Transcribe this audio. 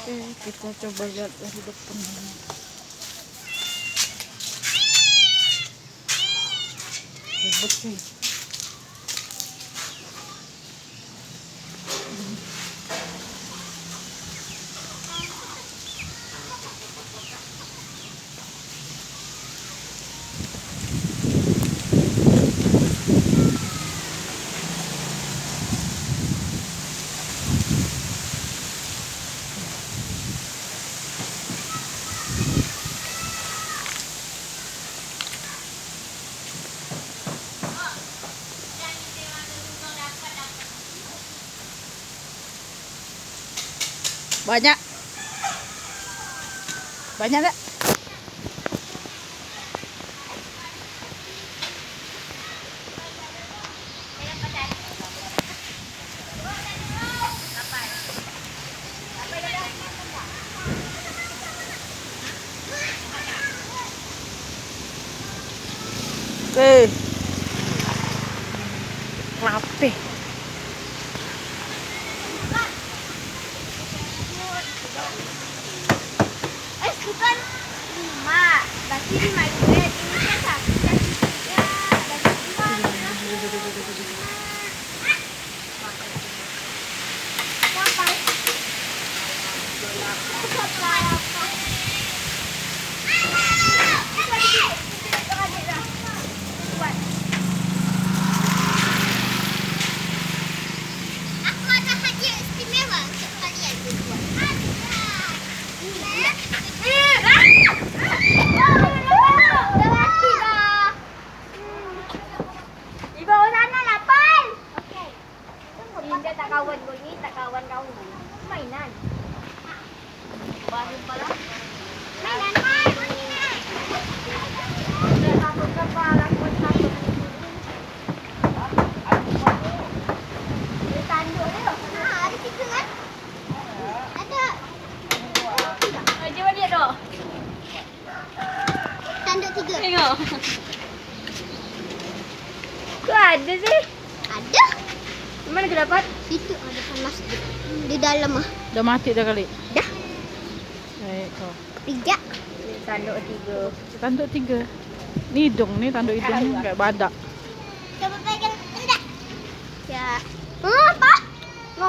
Oke, kita coba lihat dari depan ini. Ribet sih. Banyak. Banyak tak? Oke. Rapi. Bukan 5, berarti 5 duit. Ini kan 1, berarti 3, berarti 5. Aku ada hadiah istimewa untuk kalian berdua. Di bawah sana 8. Okey. Ini tak kawan kau ni, tak kawan kau ni. Mainan. Baru pala. Mainan. Apa khabar? Aku satu. Tanduk dia. Ada 3 kan? Ada. Jom dia tu. Tanduk 3. Tengok. Kok ada sih? Ada. Mana kau dapat? Situ ada depan masjid. Di dalam ah. Dah mati dah kali. Dah. Baik kau. 3. Tanduk 3. Tanduk 3. Ni hidung ni, tanduk hidung kayak badak. Coba pegang enggak? Ya. Pak. No.